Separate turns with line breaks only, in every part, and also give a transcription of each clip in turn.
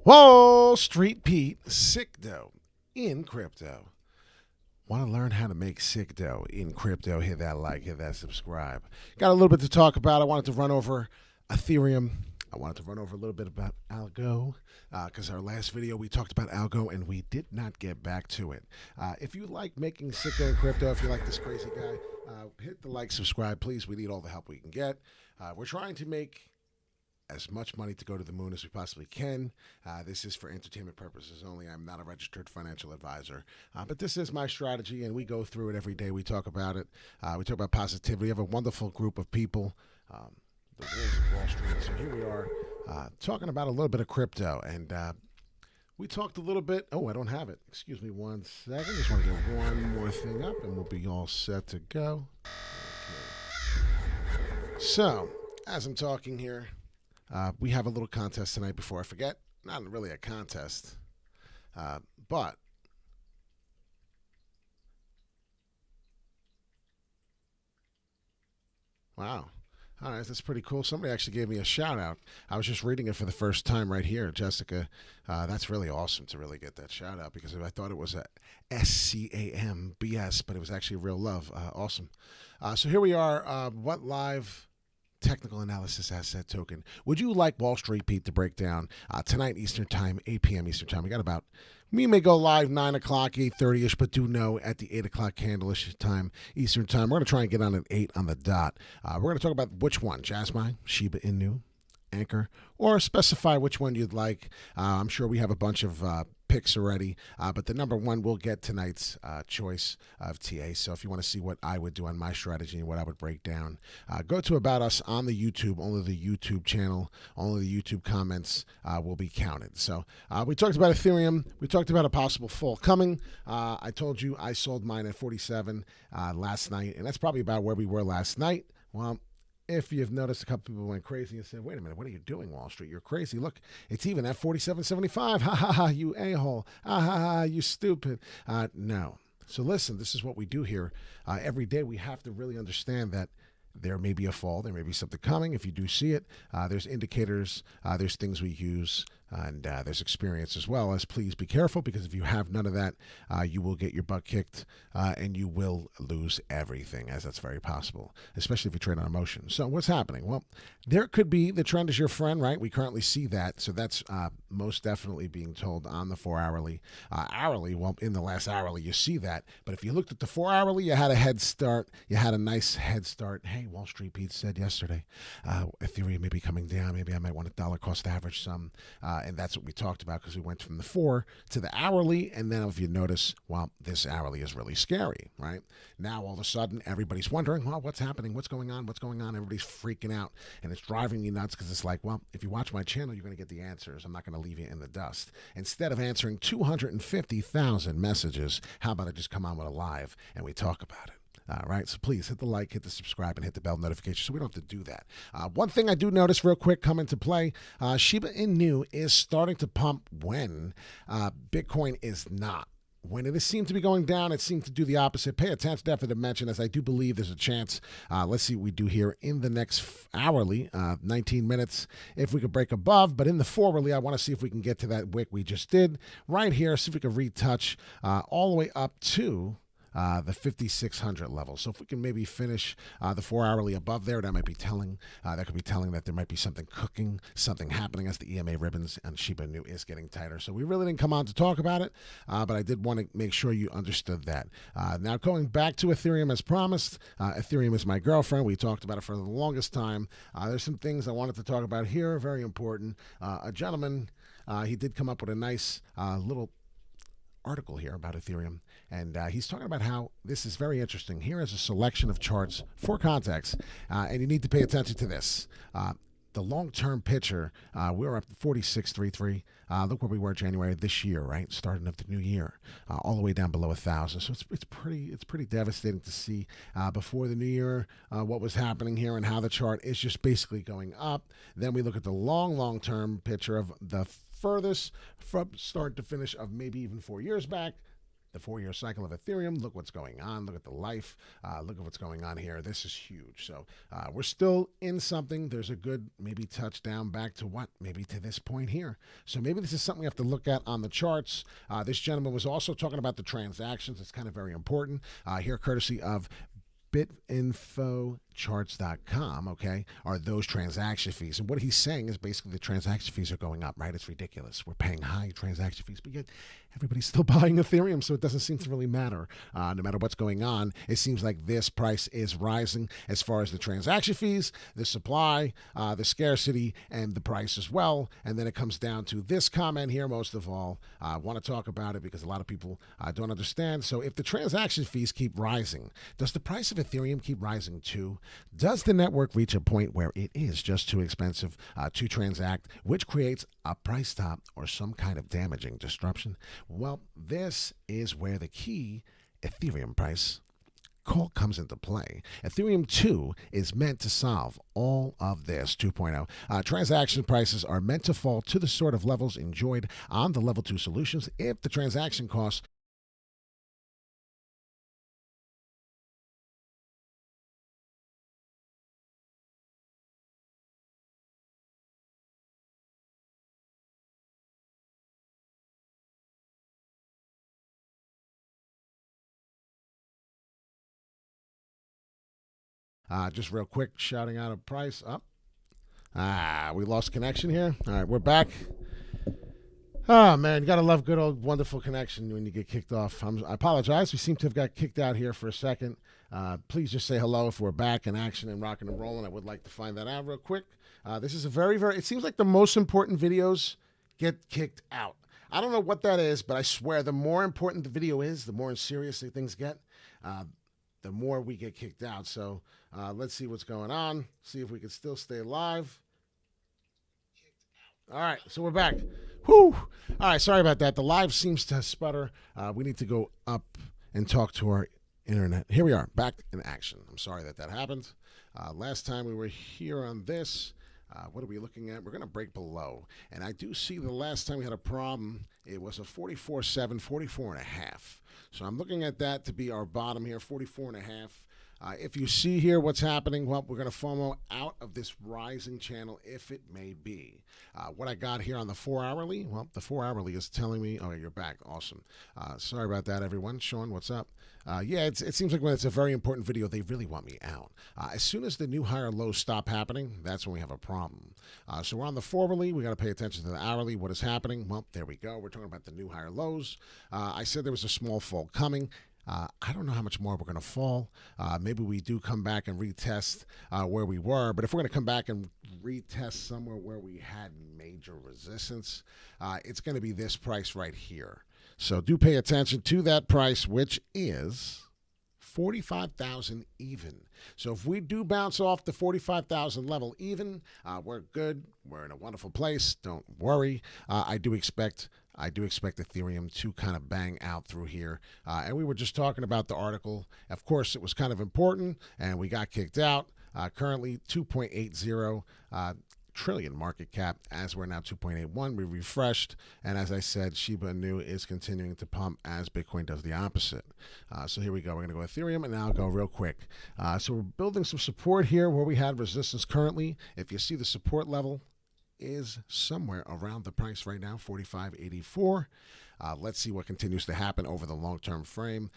Wall Street Pete, SICKDOE in crypto. Want to learn how to make SICKDOE in crypto? Hit that like, hit that subscribe. Got a little bit to talk about. I wanted to run over Ethereum. I wanted to run over a little bit about Algo because our last video we talked about Algo and we did not get back to it. If you like making SICKDOE in crypto, if you like this crazy guy, hit the like, subscribe, please. We need all the help we can get. We're trying to make as much money to go to the moon as we possibly can. This is for entertainment purposes only. I'm not a registered financial advisor, but this is my strategy, and we go through it every day. We talk about it. We talk about positivity. We have a wonderful group of people, the Wolves of Wall Street. So here we are talking about a little bit of crypto, and we talked a little bit. Oh, I don't have it. Excuse me 1 second. Just want to get one more thing up, and we'll be all set to go. Okay. So, as I'm talking here, we have a little contest tonight before I forget. Not really a contest, but wow. All right, that's pretty cool. Somebody actually gave me a shout out. I was just reading it for the first time right here, Jessica. That's really awesome to really get that shout out because I thought it was a SCAMBS, but it was actually real love. Awesome. So here we are. What live technical analysis asset token would you like Wall Street Pete to break down tonight Eastern time, 8 p.m. Eastern time? We got about, we may go live 9 o'clock, 8:30ish, but do know at the 8 o'clock candle-ish time Eastern time. We're going to try and get on at 8 on the dot. We're going to talk about which one, Jasmine, Shiba Inu, Anchor, or specify which one you'd like. I'm sure we have a bunch of picks already, but the number one will get tonight's choice of TA. So if you want to see what I would do on my strategy and what I would break down, go to About Us on the YouTube. Only the YouTube channel, only the YouTube comments will be counted. So we talked about Ethereum. We talked about a possible fall coming. I told you I sold mine at 47 last night, and that's probably about where we were last night. Well, if you've noticed, a couple people went crazy and said, wait a minute, what are you doing, Wall Street? You're crazy. Look, it's even at 47.75. Ha, ha, ha, you a-hole. Ha, ha, ha, you stupid. No. So listen, this is what we do here. Every day we have to really understand that there may be a fall. There may be something coming. If you do see it, there's indicators. There's things we use. And there's experience as well. As please be careful, because if you have none of that, you will get your butt kicked and you will lose everything, as that's very possible, especially if you trade on emotion. So what's happening? Well, there could be the trend is your friend, right? We currently see that. So that's most definitely being told on the 4 hourly. Hourly, well, in the last hourly, you see that. But if you looked at the 4 hourly, you had a head start. You had a nice head start. Hey, Wall Street Pete said yesterday, Ethereum may be coming down. Maybe I might want a dollar cost average some. And that's what we talked about because we went from the 4 to the hourly. And then if you notice, well, this hourly is really scary, right? Now, all of a sudden, everybody's wondering, well, what's happening? What's going on? What's going on? Everybody's freaking out. And it's driving me nuts because it's like, well, if you watch my channel, you're going to get the answers. I'm not going to leave you in the dust. Instead of answering 250,000 messages, how about I just come on with a live and we talk about it? All right, so please hit the like, hit the subscribe, and hit the bell notification so we don't have to do that. One thing I do notice real quick come into play, Shiba Inu is starting to pump when Bitcoin is not. When it seemed to be going down, it seemed to do the opposite. Pay attention, definitely to mention, as I do believe there's a chance. Let's see what we do here in the next hourly, 19 minutes, if we could break above. But in the 4-hourly, I want to see if we can get to that wick we just did right here, see if we can retouch all the way up to the 5,600 level. So if we can maybe finish the 4 hourly above there, that might be telling. That could be telling that there might be something cooking, something happening as the EMA ribbons and Shiba Inu is getting tighter. So we really didn't come on to talk about it, but I did want to make sure you understood that. Now going back to Ethereum as promised, Ethereum is my girlfriend. We talked about it for the longest time. There's some things I wanted to talk about here, very important. A gentleman, he did come up with a nice little article here about Ethereum, and he's talking about how this is very interesting. Here is a selection of charts for context, and you need to pay attention to this. The long-term picture, we're up to 46.33. Look where we were January this year, right? Starting of the new year, all the way down below 1,000. So it's pretty devastating to see before the new year what was happening here and how the chart is just basically going up. Then we look at the long-term picture of the furthest from start to finish of maybe even 4 years back. the 4-year cycle of Ethereum. Look what's going on. Look at the life. Look at what's going on here. This is huge. So we're still in something. There's a good maybe touchdown back to what? Maybe to this point here. So maybe this is something we have to look at on the charts. This gentleman was also talking about the transactions. It's kind of very important. Here, courtesy of bitinfocharts.com, okay, are those transaction fees. And what he's saying is basically the transaction fees are going up, right? It's ridiculous. We're paying high transaction fees, but yet everybody's still buying Ethereum, so it doesn't seem to really matter. No matter what's going on, it seems like this price is rising as far as the transaction fees, the supply, the scarcity, and the price as well. And then it comes down to this comment here, most of all. I want to talk about it because a lot of people don't understand. So if the transaction fees keep rising, does the price of Ethereum keep rising too? Does the network reach a point where it is just too expensive to transact, which creates a price stop or some kind of damaging disruption? Well, this is where the key Ethereum price call comes into play. Ethereum 2 is meant to solve all of this 2.0. Transaction prices are meant to fall to the sort of levels enjoyed on the level 2 solutions if the transaction costs just real quick, shouting out a price up. We lost connection here. All right, we're back. Oh, man, you got to love good old wonderful connection when you get kicked off. I apologize. We seem to have got kicked out here for a second. Please just say hello if we're back in action and rocking and rolling. I would like to find that out real quick. This is a very, it seems like the most important videos get kicked out. I don't know what that is, but I swear the more important the video is, the more seriously things get, the more we get kicked out. So let's see what's going on. See if we can still stay alive. All right, so we're back. Whew. All right, sorry about that. The live seems to sputter. We need to go up and talk to our internet. Here we are, back in action. I'm sorry that happened. Last time we were here on this, what are we looking at? We're going to break below. And I do see the last time we had a problem, it was a 44.7, 44.5. So I'm looking at that to be our bottom here, 44.5. If you see here what's happening, well, we're going to FOMO out of this rising channel if it may be. What I got here on the 4-hourly, well, the 4-hourly is telling me, oh, you're back. Awesome. Sorry about that, everyone. Sean, what's up? Yeah, it seems like when it's a very important video, they really want me out. As soon as the new higher lows stop happening, that's when we have a problem. So we're on the 4-hourly. We got to pay attention to the hourly. What is happening? Well, there we go. We're talking about the new higher lows. I said there was a small fall coming. I don't know how much more we're going to fall. Maybe we do come back and retest where we were. But if we're going to come back and retest somewhere where we had major resistance, it's going to be this price right here. So do pay attention to that price, which is 45,000 even. So if we do bounce off the 45,000 level even, we're good. We're in a wonderful place. Don't worry. I do expect Ethereum to kind of bang out through here. And we were just talking about the article. Of course, it was kind of important, and we got kicked out. Currently, 2.80 trillion market cap, as we're now 2.81. We refreshed, and as I said, Shiba Inu is continuing to pump as Bitcoin does the opposite. So here we go. We're going to go Ethereum, and now I'll go real quick. So we're building some support here where we had resistance currently. If you see the support level is somewhere around the price right now, 45.84. Let's see what continues to happen over the long-term frame.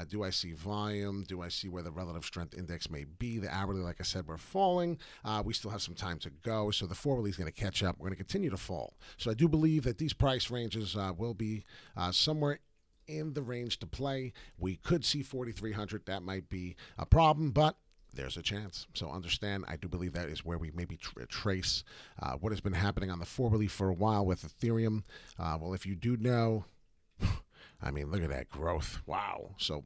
Do I see volume? Do I see where the relative strength index may be? The hourly, like I said, we're falling. We still have some time to go, so the 4-hourly is going to catch up. We're going to continue to fall. So I do believe that these price ranges will be somewhere in the range to play. We could see 4,300. That might be a problem, but there's a chance. So understand, I do believe that is where we maybe trace what has been happening on the 4-hourly for a while with Ethereum. Well, if you do know, I mean, look at that growth. Wow. So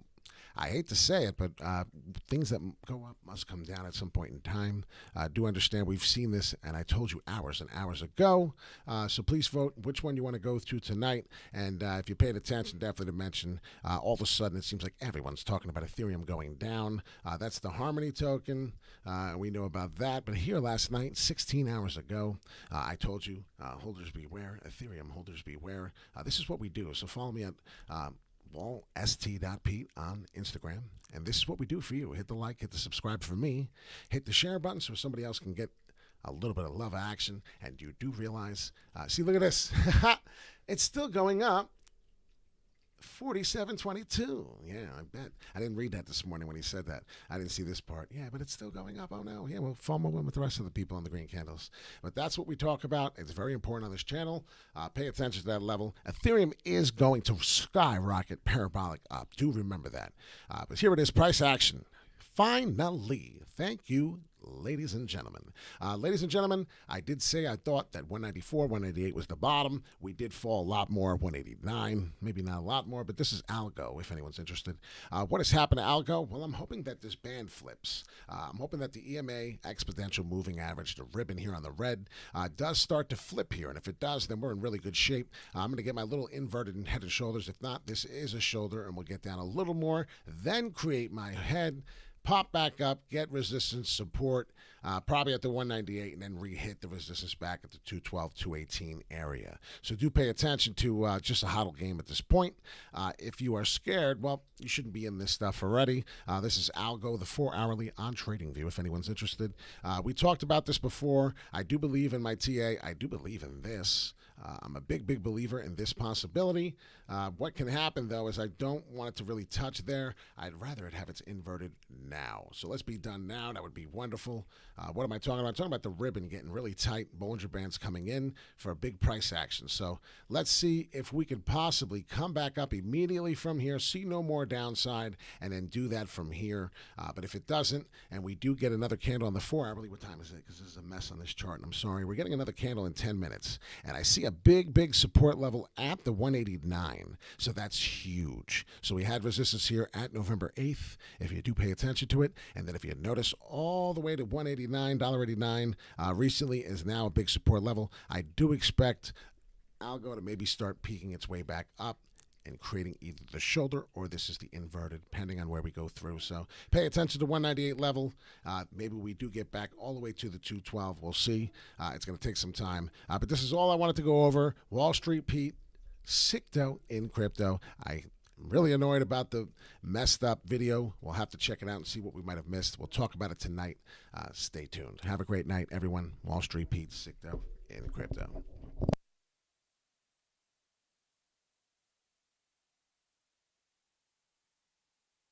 I hate to say it, but things that go up must come down at some point in time. Do understand we've seen this, and I told you hours and hours ago. So please vote which one you want to go through tonight. And if you paid attention, definitely to mention, all of a sudden it seems like everyone's talking about Ethereum going down. That's the Harmony token. We know about that. But here last night, 16 hours ago, I told you, holders beware, Ethereum holders beware. This is what we do. So follow me at well, st.pete on Instagram. And this is what we do for you. Hit the like, hit the subscribe for me, hit the share button so somebody else can get a little bit of love action. And you do realize, see, look at this. It's still going up. 47.22. Yeah, I bet. I didn't read that this morning when he said that. I didn't see this part. Yeah, but it's still going up. Oh, no. Yeah, we'll FOMO in with the rest of the people on the green candles. But that's what we talk about. It's very important on this channel. Pay attention to that level. Ethereum is going to skyrocket parabolic up. Do remember that. But here it is, price action. Finally. Thank you, ladies and gentlemen. Ladies and gentlemen, I did say I thought that 194, 198 was the bottom. We did fall a lot more, 189, maybe not a lot more, but this is Algo, if anyone's interested. What has happened to Algo? Well, I'm hoping that this band flips. I'm hoping that the EMA exponential moving average, the ribbon here on the red, does start to flip here. And if it does, then we're in really good shape. I'm going to get my little inverted head and shoulders. If not, this is a shoulder, and we'll get down a little more, then create my head, pop back up, get resistance support, probably at the 198, and then re-hit the resistance back at the 212, 218 area. So do pay attention to just a hodl game at this point. If you are scared, well, you shouldn't be in this stuff already. This is Algo, the 4-hourly on TradingView, if anyone's interested. We talked about this before. I do believe in my TA. I do believe in this. I'm a big, big believer in this possibility. What can happen, though, is I don't want it to really touch there. I'd rather it have its inverted now. So let's be done now. That would be wonderful. What am I talking about? I'm talking about the ribbon getting really tight, Bollinger Bands coming in for a big price action. So let's see if we could possibly come back up immediately from here, see no more downside, and then do that from here. But if it doesn't, and we do get another candle on the 4-hourly, what time is it? Because this is a mess on this chart, and I'm sorry. We're getting another candle in 10 minutes, and I see a big, big support level at the 189. So that's huge. So we had resistance here at November 8th, if you do pay attention to it. And then if you notice all the way to $189 recently is now a big support level. I do expect Algo to maybe start peaking its way back up and creating either the shoulder or this is the inverted, depending on where we go through. So pay attention to 198 level. Maybe we do get back all the way to the 212. We'll see. It's going to take some time. But this is all I wanted to go over. Wall Street Pete, SICKDOE in crypto. I'm really annoyed about the messed up video. We'll have to check it out and see what we might have missed. We'll talk about it tonight. Stay tuned. Have a great night, everyone. Wall Street Pete, SICKDOE in crypto.